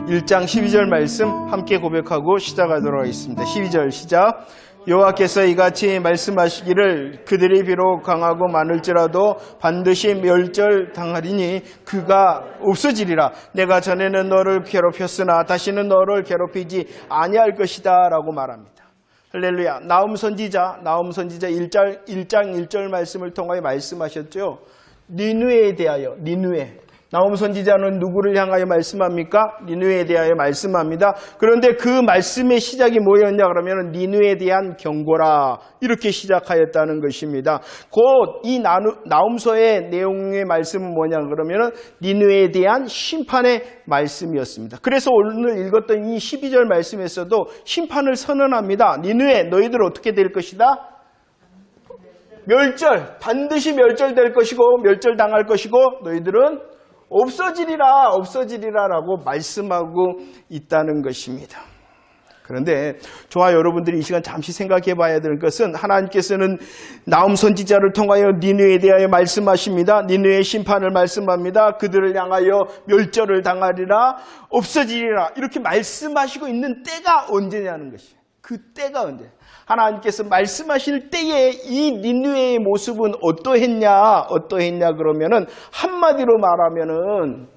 1장 12절 말씀 함께 고백하고 시작하도록 하겠습니다. 12절 시작. 여호와께서 이같이 말씀하시기를 그들이 비록 강하고 많을지라도 반드시 멸절당하리니 그가 없어지리라. 내가 전에는 너를 괴롭혔으나 다시는 너를 괴롭히지 아니할 것이다 라고 말합니다. 할렐루야. 나움 선지자 1장 1절 말씀을 통하여 말씀하셨죠. 니느웨에 대하여, 니느웨. 나움 선지자는 누구를 향하여 말씀합니까? 니느웨에 대하여 말씀합니다. 그런데 그 말씀의 시작이 뭐였냐 그러면 니느웨에 대한 경고라 이렇게 시작하였다는 것입니다. 곧 이 나움서의 내용의 말씀은 뭐냐 그러면 니느웨에 대한 심판의 말씀이었습니다. 그래서 오늘 읽었던 이 12절 말씀에서도 심판을 선언합니다. 니느웨 너희들 어떻게 될 것이다? 멸절, 반드시 멸절될 것이고 멸절당할 것이고 너희들은 없어지리라라고 말씀하고 있다는 것입니다. 그런데 저와 여러분들이 이 시간 잠시 생각해 봐야 될 것은 하나님께서는 나움 선지자를 통하여 니느웨에 대하여 말씀하십니다. 니느웨의 심판을 말씀합니다. 그들을 향하여 멸절을 당하리라, 없어지리라 이렇게 말씀하시고 있는 때가 언제냐는 것이에요. 그 때가 언제? 하나님께서 말씀하실 때에 이 니느웨의 모습은 어떠했냐 그러면은 한마디로 말하면은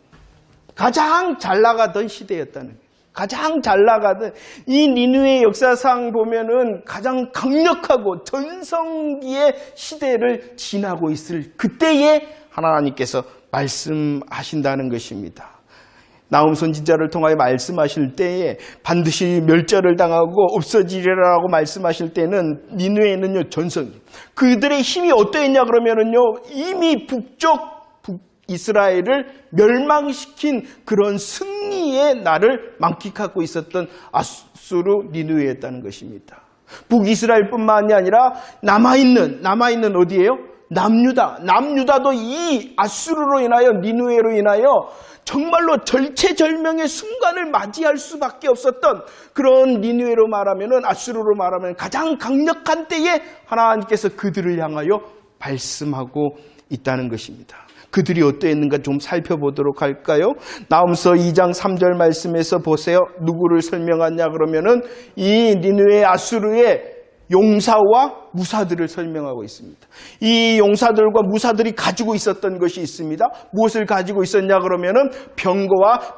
가장 잘 나가던 시대였다는 거예요. 가장 잘 나가던 이 니느웨의 역사상 보면은 가장 강력하고 전성기의 시대를 지나고 있을 그때에 하나님께서 말씀하신다는 것입니다. 나움 선지자를 통하여 말씀하실 때에 반드시 멸절을 당하고 없어지리라고 말씀하실 때는 니느웨는요 전성기. 그들의 힘이 어떠했냐 그러면은요 이미 북이스라엘을 멸망시킨 그런 승리의 날을 만끽하고 있었던 아수르 니느웨였다는 것입니다. 북이스라엘뿐만이 아니라 남아있는 어디예요? 남유다도 이 아수르로 인하여 니느웨로 인하여 정말로 절체절명의 순간을 맞이할 수밖에 없었던 그런 니느웨로 말하면은 아수르로 말하면 가장 강력한 때에 하나님께서 그들을 향하여 말씀하고 있다는 것입니다. 그들이 어떠했는가 좀 살펴보도록 할까요? 나움서 2장 3절 말씀에서 보세요. 누구를 설명하냐 그러면은 이 니느웨 아수르의 용사와 무사들을 설명하고 있습니다. 이 용사들과 무사들이 가지고 있었던 것이 있습니다. 무엇을 가지고 있었냐 그러면은 병거와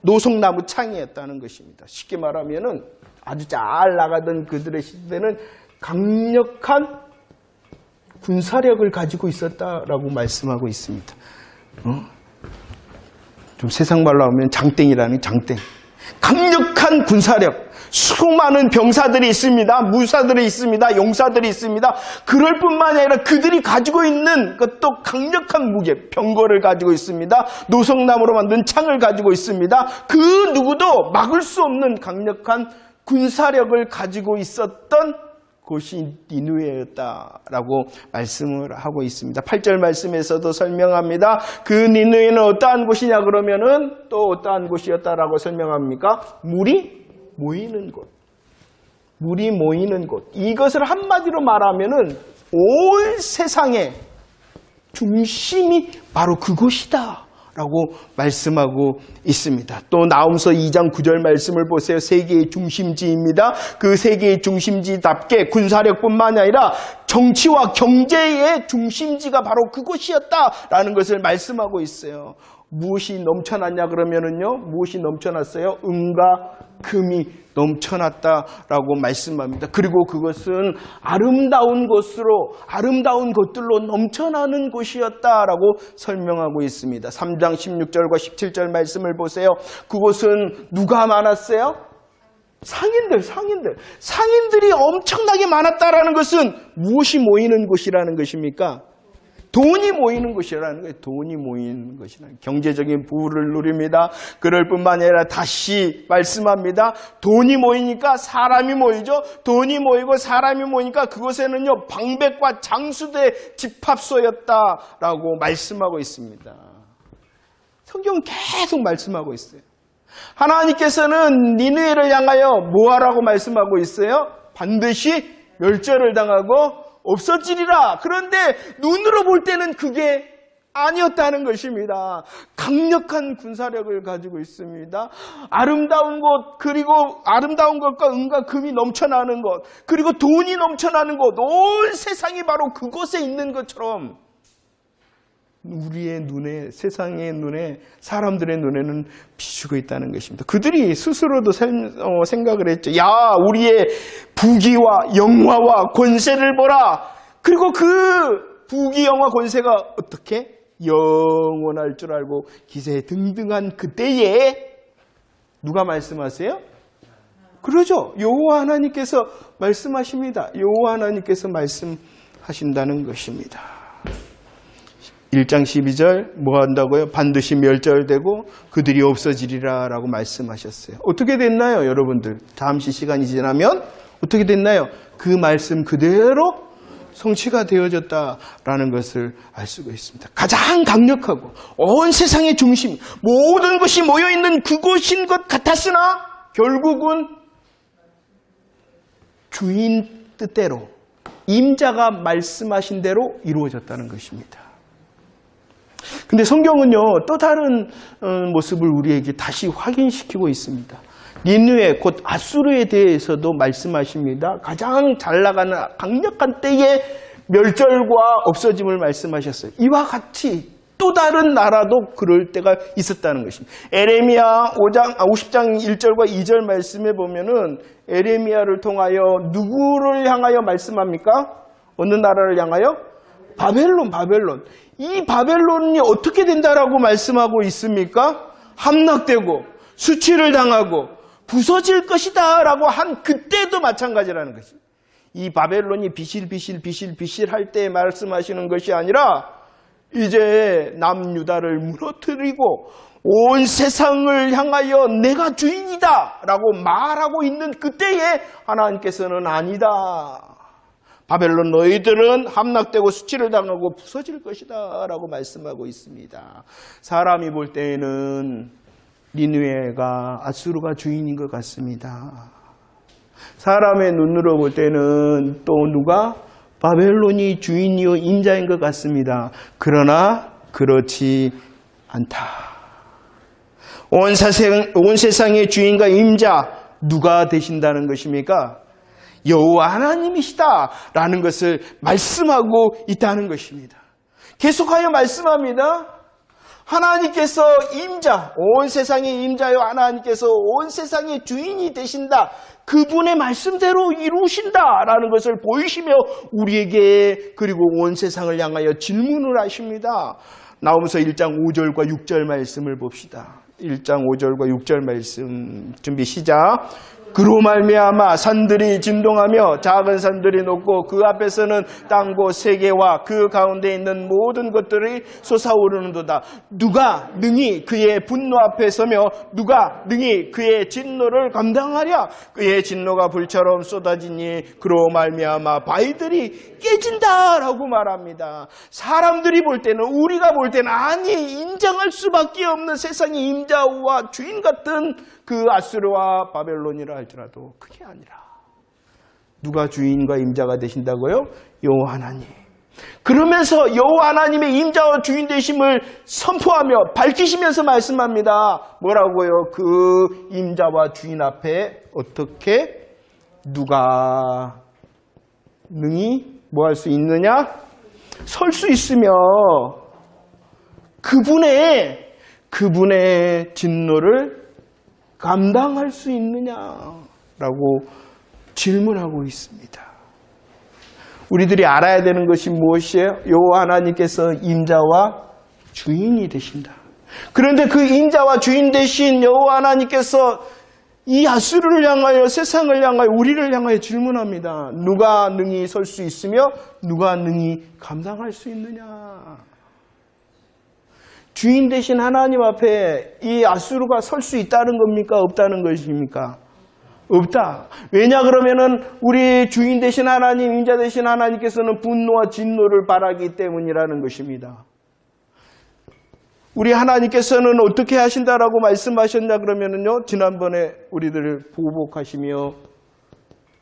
노송나무 창이었다는 것입니다. 쉽게 말하면은 아주 잘 나가던 그들의 시대는 강력한 군사력을 가지고 있었다라고 말씀하고 있습니다. 좀 세상 말로 하면 장땡이라는 장땡. 강력한 군사력. 수많은 병사들이 있습니다. 무사들이 있습니다. 용사들이 있습니다. 그럴 뿐만 아니라 그들이 가지고 있는 것도 강력한 무게, 병거를 가지고 있습니다. 노성나무로 만든 창을 가지고 있습니다. 그 누구도 막을 수 없는 강력한 군사력을 가지고 있었던 곳이 니느웨였다라고 말씀을 하고 있습니다. 8절 말씀에서도 설명합니다. 그 니느웨는 어떠한 곳이냐 그러면은 또 어떠한 곳이었다라고 설명합니까? 물이 모이는 곳. 이것을 한마디로 말하면은 온 세상의 중심이 바로 그곳이다 라고 말씀하고 있습니다. 또 나움서 2장 9절 말씀을 보세요. 세계의 중심지입니다. 그 세계의 중심지답게 군사력뿐만 아니라 정치와 경제의 중심지가 바로 그곳이었다라는 것을 말씀하고 있어요. 무엇이 넘쳐났냐 그러면은요, 무엇이 넘쳐났어요? 은과 금이 넘쳐났다라고 말씀합니다. 그리고 그것은 아름다운 것들로 넘쳐나는 곳이었다라고 설명하고 있습니다. 3장 16절과 17절 말씀을 보세요. 그곳은 누가 많았어요? 상인들이 엄청나게 많았다라는 것은 무엇이 모이는 곳이라는 것입니까? 돈이 모이는 곳이라는 거예요. 돈이 모이는 것이라는 경제적인 부를 누립니다. 그럴 뿐만 아니라 다시 말씀합니다. 돈이 모이니까 사람이 모이죠. 돈이 모이고 사람이 모이니까 그곳에는요 방백과 장수들의 집합소였다라고 말씀하고 있습니다. 성경은 계속 말씀하고 있어요. 하나님께서는 니느웨를 향하여 뭐하라고 말씀하고 있어요? 반드시 멸절을 당하고 없어지리라. 그런데 눈으로 볼 때는 그게 아니었다는 것입니다. 강력한 군사력을 가지고 있습니다. 아름다운 곳, 그리고 아름다운 것과 은과 금이 넘쳐나는 것, 그리고 돈이 넘쳐나는 곳, 온 세상이 바로 그곳에 있는 것처럼 우리의 눈에, 세상의 눈에, 사람들의 눈에는 비추고 있다는 것입니다. 그들이 스스로도 생각을 했죠. 야, 우리의 부귀와 영화와 권세를 보라. 그리고 그 부귀, 영화, 권세가 어떻게 영원할 줄 알고 기세등등한 그때에 누가 말씀하세요? 그러죠. 여호와 하나님께서 말씀하십니다. 여호와 하나님께서 말씀하신다는 것입니다. 1장 12절 뭐 한다고요? 반드시 멸절되고 그들이 없어지리라 라고 말씀하셨어요. 어떻게 됐나요, 여러분들? 잠시 시간이 지나면 어떻게 됐나요? 그 말씀 그대로 성취가 되어졌다라는 것을 알 수가 있습니다. 가장 강력하고 온 세상의 중심, 모든 것이 모여있는 그곳인 것 같았으나 결국은 주인 뜻대로, 임자가 말씀하신 대로 이루어졌다는 것입니다. 근데 성경은요, 또 다른 모습을 우리에게 다시 확인시키고 있습니다. 니느웨 곧 아수르에 대해서도 말씀하십니다. 가장 잘 나가는 강력한 때에 멸절과 없어짐을 말씀하셨어요. 이와 같이 또 다른 나라도 그럴 때가 있었다는 것입니다. 에레미야 50장 1절과 2절 말씀에 보면은 에레미야를 통하여 누구를 향하여 말씀합니까? 어느 나라를 향하여? 바벨론. 이 바벨론이 어떻게 된다라고 말씀하고 있습니까? 함락되고 수치를 당하고 부서질 것이다 라고 한 그때도 마찬가지라는 것입니다. 이 바벨론이 비실비실 할 때 말씀하시는 것이 아니라 이제 남유다를 무너뜨리고 온 세상을 향하여 내가 주인이다 라고 말하고 있는 그때에 하나님께서는 아니다. 바벨론 너희들은 함락되고 수치를 당하고 부서질 것이다 라고 말씀하고 있습니다. 사람이 볼 때에는 니느웨가 아수르가 주인인 것 같습니다. 사람의 눈으로 볼 때는 또 누가? 바벨론이 주인이요 임자인 것 같습니다. 그러나 그렇지 않다. 온 세상의 주인과 임자 누가 되신다는 것입니까? 여호와 하나님이시다 라는 것을 말씀하고 있다는 것입니다. 계속하여 말씀합니다. 하나님께서 임자, 온 세상의 임자요 하나님께서 온 세상의 주인이 되신다. 그분의 말씀대로 이루신다라는 것을 보이시며 우리에게 그리고 온 세상을 향하여 질문을 하십니다. 나오면서 1장 5절과 6절 말씀을 봅시다. 1장 5절과 6절 말씀 준비 시작. 그로 말미암아 산들이 진동하며 작은 산들이 높고 그 앞에서는 땅고 세계와 그 가운데 있는 모든 것들이 솟아오르는도다. 누가 능히 그의 분노 앞에 서며 누가 능히 그의 진노를 감당하랴. 그의 진노가 불처럼 쏟아지니 그로 말미암아 바위들이 깨진다라고 말합니다. 사람들이 볼 때는, 우리가 볼 때는 아니 인정할 수밖에 없는 세상의 임자와 주인 같은 그 아수르와 바벨론이라 할지라도 그게 아니라 누가 주인과 임자가 되신다고요? 여호와 하나님. 그러면서 여호와 하나님의 임자와 주인 되심을 선포하며 밝히시면서 말씀합니다. 뭐라고요? 그 임자와 주인 앞에 어떻게 누가 능히 뭐 할 수 있느냐? 설 수 있으며 그분의 진노를 감당할 수 있느냐라고 질문하고 있습니다. 우리들이 알아야 되는 것이 무엇이에요? 여호와 하나님께서 임자와 주인이 되신다. 그런데 그 임자와 주인 되신 여호와 하나님께서 이 아수르를 향하여, 세상을 향하여, 우리를 향하여 질문합니다. 누가 능히 설 수 있으며 누가 능히 감당할 수 있느냐? 주인 되신 하나님 앞에 이 아수르가 설 수 있다는 겁니까? 없다는 것입니까? 없다. 왜냐 그러면은 우리 주인 되신 하나님, 임자 되신 하나님께서는 분노와 진노를 바라기 때문이라는 것입니다. 우리 하나님께서는 어떻게 하신다라고 말씀하셨냐 그러면은요, 지난번에 우리들을 보복하시며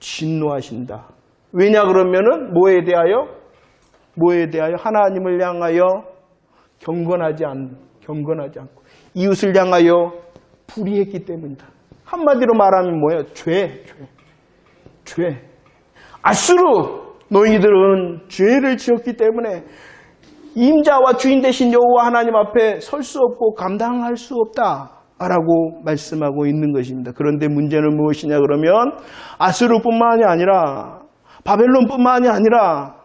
진노하신다. 왜냐 그러면은 뭐에 대하여? 하나님을 향하여 경건하지 않고 이웃을 향하여 불의했기 때문이다. 한마디로 말하면 뭐예요? 죄. 아수르 너희들은 죄를 지었기 때문에 임자와 주인 되신 여호와 하나님 앞에 설 수 없고 감당할 수 없다라고 말씀하고 있는 것입니다. 그런데 문제는 무엇이냐 그러면 아수르뿐만이 아니라 바벨론뿐만이 아니라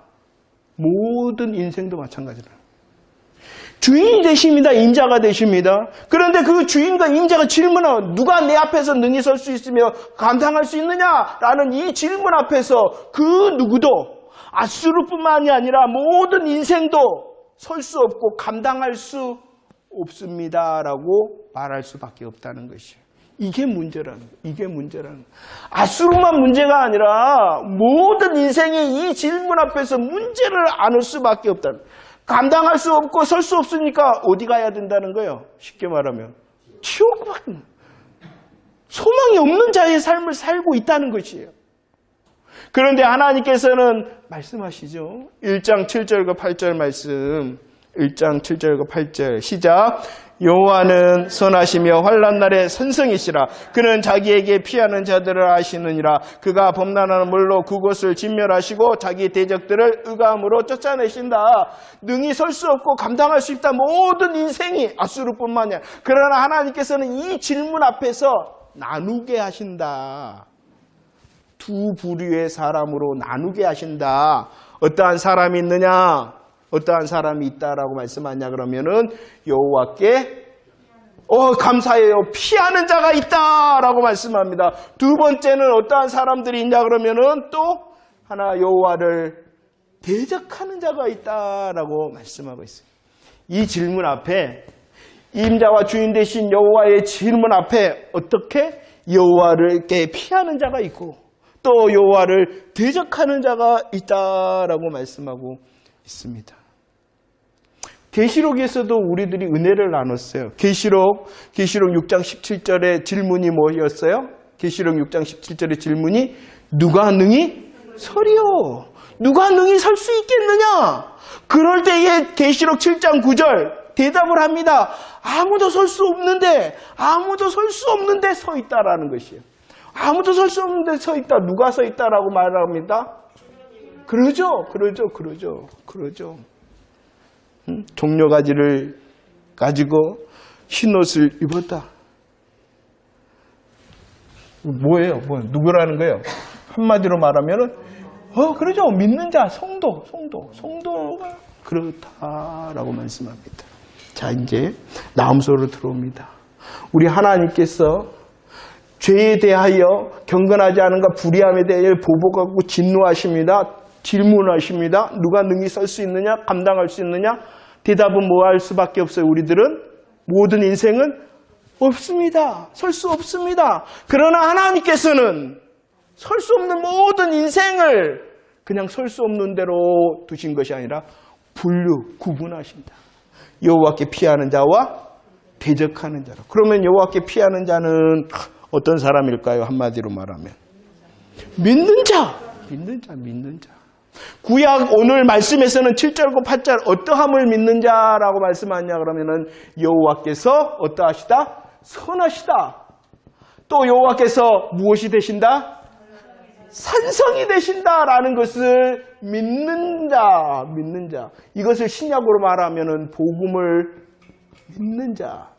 모든 인생도 마찬가지다. 주인이 되십니다. 임자가 되십니다. 그런데 그 주인과 임자가 질문하고 누가 내 앞에서 능히 설 수 있으며 감당할 수 있느냐라는 이 질문 앞에서 그 누구도 아수르뿐만이 아니라 모든 인생도 설 수 없고 감당할 수 없습니다라고 말할 수밖에 없다는 것이에요. 이게 문제라는 거예요. 아수르만 문제가 아니라 모든 인생이 이 질문 앞에서 문제를 안을 수밖에 없다는 거예요. 감당할 수 없고 설 수 없으니까 어디 가야 된다는 거예요. 쉽게 말하면 지옥 가는 소망이 없는 자의 삶을 살고 있다는 것이에요. 그런데 하나님께서는 말씀하시죠. 1장 7절과 8절 말씀. 1장 7절과 8절 시작. 여호와는 선하시며 환난 날에 선성이시라. 그는 자기에게 피하는 자들을 아시느니라. 그가 범람하는 물로 그곳을 진멸하시고 자기 대적들을 의감으로 쫓아내신다. 능히 설 수 없고 감당할 수 있다. 모든 인생이 아수르뿐만이 아니라. 그러나 하나님께서는 이 질문 앞에서 나누게 하신다. 두 부류의 사람으로 나누게 하신다. 어떠한 사람이 있느냐? 어떠한 사람이 있다라고 말씀하냐 그러면은 여호와께 감사해요. 피하는 자가 있다라고 말씀합니다. 두 번째는 어떠한 사람들이 있냐 그러면은 또 하나 여호와를 대적하는 자가 있다라고 말씀하고 있어요. 이 질문 앞에 임자와 주인 되신 여호와의 질문 앞에 어떻게 여호와를 이렇게 피하는 자가 있고 또 여호와를 대적하는 자가 있다라고 말씀하고 있습니다. 계시록에서도 우리들이 은혜를 나눴어요. 계시록 6장 17절의 질문이 뭐였어요? 계시록 6장 17절의 질문이 누가 능히 서리요? 누가 능히 설 수 있겠느냐? 그럴 때에 계시록 7장 9절 대답을 합니다. 아무도 설 수 없는데 서 있다라는 것이에요. 아무도 설 수 없는데 서 있다. 누가 서 있다라고 말합니다. 그러죠. 종려가지를 가지고 흰옷을 입었다. 뭐예요? 누구라는 거예요? 한마디로 말하면은 그러죠. 믿는 자, 성도가 그렇다라고 말씀합니다. 자, 이제 나음소로 들어옵니다. 우리 하나님께서 죄에 대하여 경건하지 않은가 불의함에 대하여 보복하고 진노하십니다. 질문하십니다. 누가 능히 설 수 있느냐? 감당할 수 있느냐? 대답은 뭐 할 수밖에 없어요. 우리들은 모든 인생은 없습니다. 설 수 없습니다. 그러나 하나님께서는 설 수 없는 모든 인생을 그냥 설 수 없는 대로 두신 것이 아니라 구분하신다. 여호와께 피하는 자와 대적하는 자로. 그러면 여호와께 피하는 자는 어떤 사람일까요? 한마디로 말하면 믿는 자. 구약 오늘 말씀에서는 7절과 8절 어떠함을 믿는 자라고 말씀하냐 그러면은 여호와께서 어떠하시다? 선하시다. 또 여호와께서 무엇이 되신다? 산성이 되신다라는 것을 믿는 자. 이것을 신약으로 말하면은 복음을 믿는 자.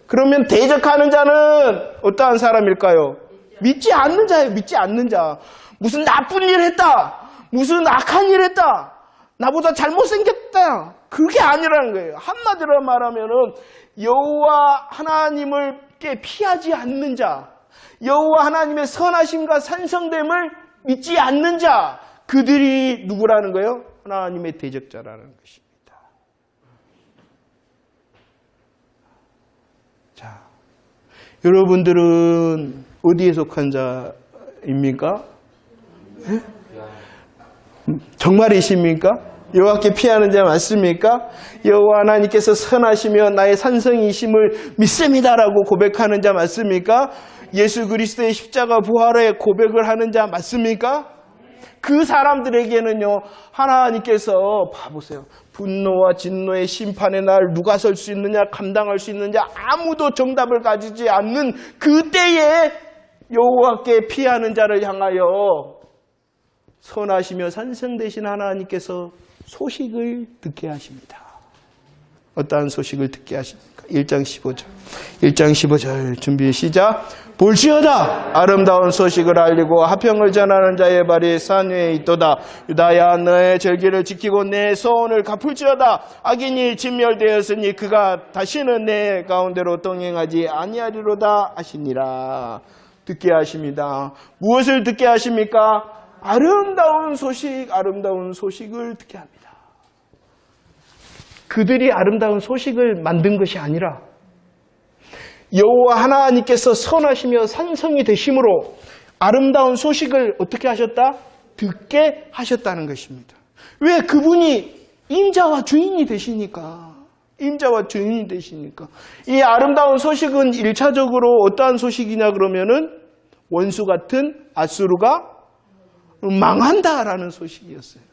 그러면 대적하는 자는 어떠한 사람일까요? 믿지 않는 자예요. 무슨 나쁜 일 했다. 무슨 악한 일 했다. 나보다 잘못생겼다. 그게 아니라는 거예요. 한마디로 말하면은 여호와 하나님을 피하지 않는 자, 여호와 하나님의 선하심과 산성됨을 믿지 않는 자, 그들이 누구라는 거예요? 하나님의 대적자라는 것입니다. 자, 여러분들은 어디에 속한 자입니까? 네? 정말이십니까? 여호와께 피하는 자 맞습니까? 여호와 하나님께서 선하시며 나의 산성이심을 믿습니다라고 고백하는 자 맞습니까? 예수 그리스도의 십자가 부활의 고백을 하는 자 맞습니까? 그 사람들에게는요, 하나님께서 봐보세요. 분노와 진노의 심판의 날 누가 설 수 있느냐, 감당할 수 있느냐, 아무도 정답을 가지지 않는 그때에 여호와께 피하는 자를 향하여 선하시며 산성되신 하나님께서 소식을 듣게 하십니다. 어떠한 소식을 듣게 하십니까? 1장 15절. 1장 15절 준비 시작. 볼지어다 아름다운 소식을 알리고 화평을 전하는 자의 발이 산 위에 있도다. 유다야 너의 절기를 지키고 내 소원을 갚을지어다. 악인이 진멸되었으니 그가 다시는 내 가운데로 동행하지 아니하리로다 하시니라. 듣게 하십니다. 무엇을 듣게 하십니까? 아름다운 소식을 듣게 합니다. 그들이 아름다운 소식을 만든 것이 아니라 여호와 하나님께서 선하시며 산성이 되심으로 아름다운 소식을 어떻게 하셨다? 듣게 하셨다는 것입니다. 왜? 그분이 임자와 주인이 되시니까. 임자와 주인이 되시니까. 이 아름다운 소식은 1차적으로 어떠한 소식이냐 그러면은 원수 같은 아수르가 망한다라는 소식이었어요.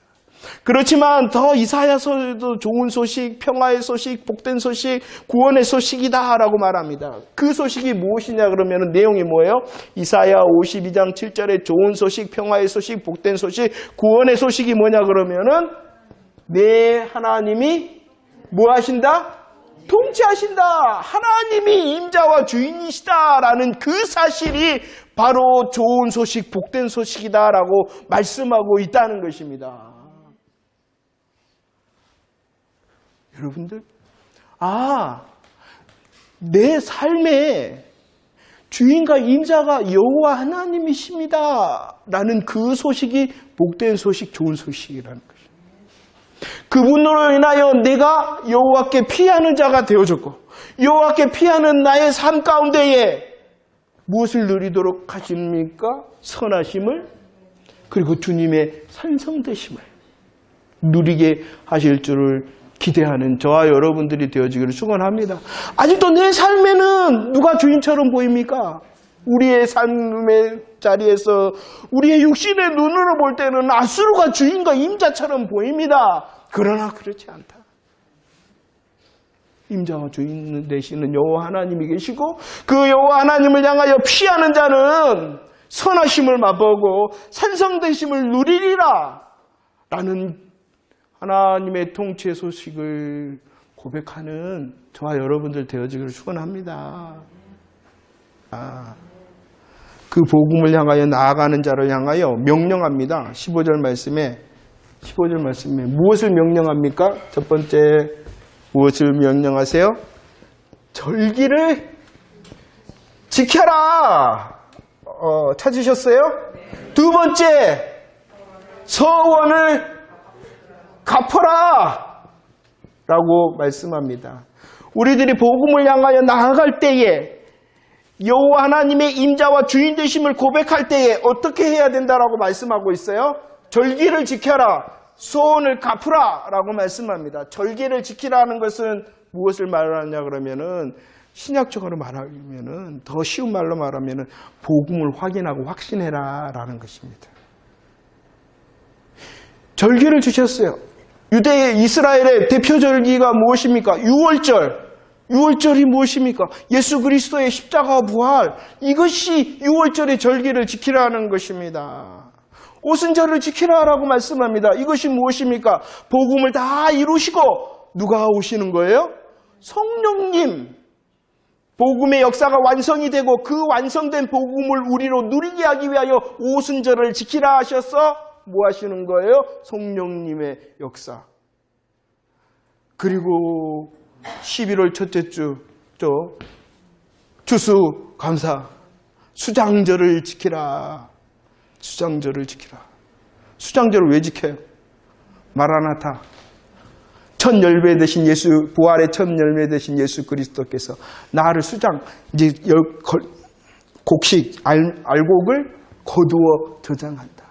그렇지만 더 이사야서에도 좋은 소식, 평화의 소식, 복된 소식, 구원의 소식이다라고 말합니다. 그 소식이 무엇이냐 그러면 내용이 뭐예요? 이사야 52장 7절에 좋은 소식, 평화의 소식, 복된 소식, 구원의 소식이 뭐냐 그러면은 내 하나님이 뭐 하신다? 통치하신다. 하나님이 임자와 주인이시다라는 그 사실이 바로 좋은 소식, 복된 소식이다라고 말씀하고 있다는 것입니다. 여러분들, 내 삶의 주인과 임자가 여호와 하나님이십니다 라는 그 소식이 복된 소식, 좋은 소식이라는 것입니다. 그분으로 인하여 내가 여호와께 피하는 자가 되어졌고 여호와께 피하는 나의 삶 가운데에 무엇을 누리도록 하십니까? 선하심을, 그리고 주님의 산성되심을 누리게 하실 줄을 기대하는 저와 여러분들이 되어지기를 축원합니다. 아직도 내 삶에는 누가 주인처럼 보입니까? 우리의 삶의 자리에서 우리의 육신의 눈으로 볼 때는 아수르가 주인과 임자처럼 보입니다. 그러나 그렇지 않다. 임자와 주인 되시는 여호와 하나님이 계시고 그 여호와 하나님을 향하여 피하는 자는 선하심을 맛보고 산성되심을 누리리라 라는 하나님의 통치의 소식을 고백하는 저와 여러분들 되어지기를 축원합니다. 그 복음을 향하여 나아가는 자를 향하여 명령합니다. 15절 말씀에 무엇을 명령합니까? 첫 번째, 무엇을 명령하세요? 절기를 지켜라. 찾으셨어요? 두 번째, 서원을 갚아라 라고 말씀합니다. 우리들이 복음을 향하여 나아갈 때에 여호와 하나님의 임자와 주인 되심을 고백할 때에 어떻게 해야 된다라고 말씀하고 있어요? 절기를 지켜라, 소원을 갚으라 라고 말씀합니다. 절기를 지키라는 것은 무엇을 말하냐 그러면은 신약적으로 말하면은 더 쉬운 말로 말하면은 복음을 확인하고 확신해라 라는 것입니다. 절기를 주셨어요. 유대 이스라엘의 대표 절기가 무엇입니까? 유월절이 무엇입니까? 예수 그리스도의 십자가 부활. 이것이 유월절의 절기를 지키라는 것입니다. 오순절을 지키라라고 말씀합니다. 이것이 무엇입니까? 복음을 다 이루시고 누가 오시는 거예요? 성령님. 복음의 역사가 완성이 되고 그 완성된 복음을 우리로 누리게 하기 위하여 오순절을 지키라 하셔서 뭐 하시는 거예요? 성령님의 역사. 그리고 11월 첫째 주, 추수감사, 수장절을 지키라. 수장절을 지키라. 수장절을 왜 지켜요? 마라나타. 첫 열매 되신 예수, 부활의 첫 열매 되신 예수 그리스도께서 나를 수장, 이제 곡식, 알곡을 거두어 저장한다.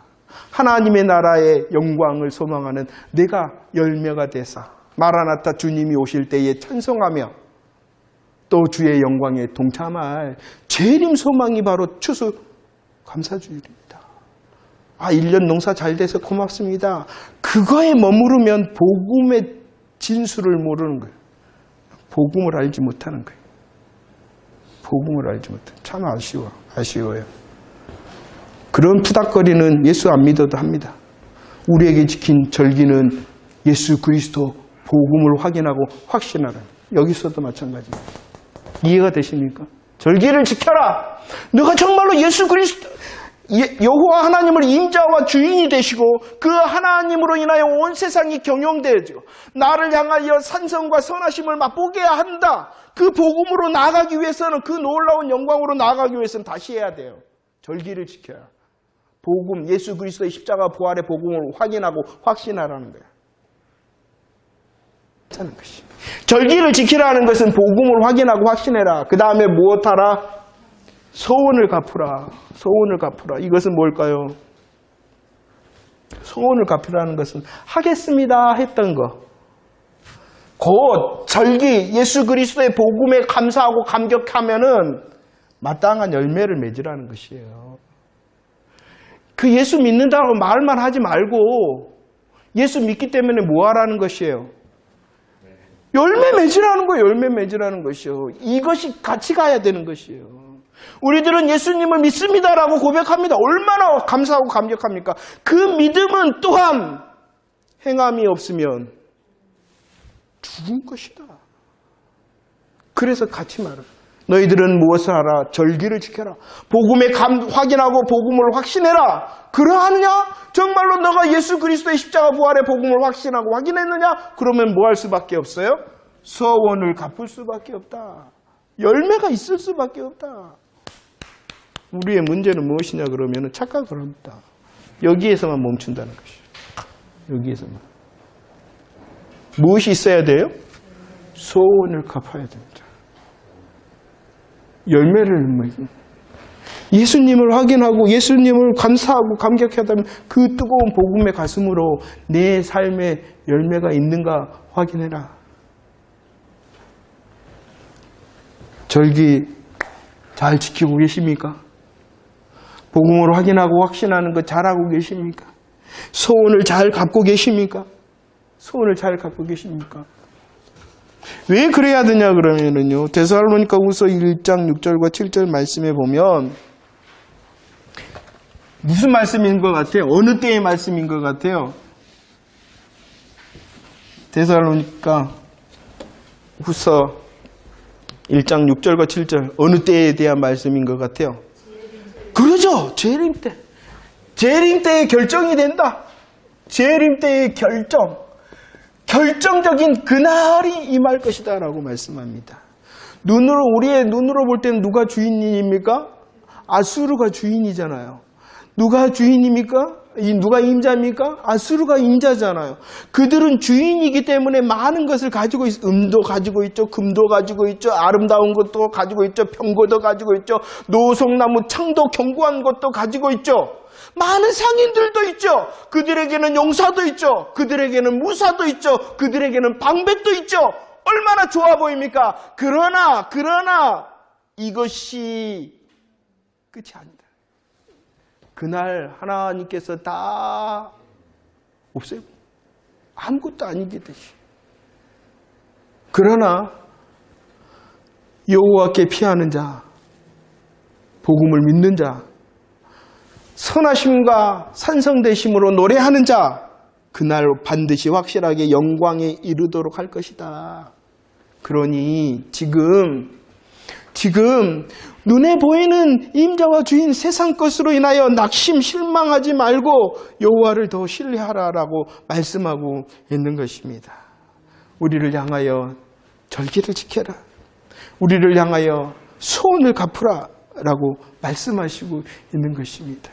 하나님의 나라의 영광을 소망하는 내가 열매가 되사 마라나타 주님이 오실 때에 찬송하며 또 주의 영광에 동참할 재림 소망이 바로 추수 감사주일입니다. 1년 농사 잘 돼서 고맙습니다. 그거에 머무르면 복음의 진수를 모르는 거예요. 복음을 알지 못하는 거예요. 복음을 알지 못해. 참 아쉬워요. 그런 푸닥거리는 예수 안 믿어도 합니다. 우리에게 지킨 절기는 예수 그리스도 복음을 확인하고 확신하라. 여기서도 마찬가지입니다. 이해가 되십니까? 절기를 지켜라. 너가 정말로 예수 그리스도 여호와 하나님을 임자와 주인이 되시고 그 하나님으로 인하여 온 세상이 경영되어지고 나를 향하여 산성과 선하심을 맛보게 한다. 그 복음으로 나아가기 위해서는, 그 놀라운 영광으로 나아가기 위해서는 다시 해야 돼요. 절기를 지켜야. 복음, 예수 그리스도의 십자가 부활의 복음을 확인하고 확신하라는 거예요. 하는 것이. 절기를 지키라는 것은 복음을 확인하고 확신해라. 그 다음에 무엇하라? 소원을 갚으라. 소원을 갚으라. 이것은 뭘까요? 소원을 갚으라는 것은 하겠습니다 했던 거. 곧 절기, 예수 그리스도의 복음에 감사하고 감격하면은 마땅한 열매를 맺으라는 것이에요. 그 예수 믿는다고 말만 하지 말고 예수 믿기 때문에 뭐 하라는 것이에요? 열매 맺으라는 거예요. 열매 맺으라는 것이요. 이것이 같이 가야 되는 것이에요. 우리들은 예수님을 믿습니다라고 고백합니다. 얼마나 감사하고 감격합니까? 그 믿음은 또한 행함이 없으면 죽은 것이다. 그래서 같이 말합니다. 너희들은 무엇을 하라? 절기를 지켜라. 복음에 확인하고 복음을 확신해라. 그러하느냐? 정말로 너가 예수 그리스도의 십자가 부활의 복음을 확신하고 확인했느냐? 그러면 뭐 할 수밖에 없어요? 소원을 갚을 수밖에 없다. 열매가 있을 수밖에 없다. 우리의 문제는 무엇이냐 그러면 착각을 합니다. 여기에서만 멈춘다는 것이에요. 여기에서만. 무엇이 있어야 돼요? 소원을 갚아야 됩니다. 열매를 예수님을 확인하고 예수님을 감사하고 감격하다면 그 뜨거운 복음의 가슴으로 내 삶에 열매가 있는가 확인해라. 절기 잘 지키고 계십니까? 복음으로 확인하고 확신하는 거 잘하고 계십니까? 소원을 잘 갚고 계십니까? 소원을 잘 갚고 계십니까? 왜 그래야 되냐 그러면은요, 데살로니가후서 1장 6절과 7절 말씀에 보면 무슨 말씀인 것 같아요? 어느 때의 말씀인 것 같아요? 데살로니가후서 1장 6절과 7절 어느 때에 대한 말씀인 것 같아요? 그러죠. 재림 때. 재림 때의 결정이 된다. 재림 때의 결정적인 그날이 임할 것이다 라고 말씀합니다. 우리의 눈으로 볼 때는 누가 주인입니까? 아수르가 주인이잖아요. 누가 주인입니까? 누가 임자입니까? 아수르가 임자잖아요. 그들은 주인이기 때문에 많은 것을 가지고 있어요. 음도 가지고 있죠. 금도 가지고 있죠. 아름다운 것도 가지고 있죠. 병거도 가지고 있죠. 노송나무, 창도 견고한 것도 가지고 있죠. 많은 상인들도 있죠. 그들에게는 용사도 있죠. 그들에게는 무사도 있죠. 그들에게는 방백도 있죠. 얼마나 좋아 보입니까? 그러나 이것이 끝이 아니다. 그날 하나님께서 다 없애고 아무것도 아니게 되시. 그러나 여호와께 피하는 자, 복음을 믿는 자, 선하심과 산성되심으로 노래하는 자, 그날 반드시 확실하게 영광에 이르도록 할 것이다. 그러니 지금 눈에 보이는 임자와 주인 세상 것으로 인하여 낙심 실망하지 말고 여호와를 더 신뢰하라라고 말씀하고 있는 것입니다. 우리를 향하여 절기를 지켜라. 우리를 향하여 소원을 갚으라라고 말씀하시고 있는 것입니다.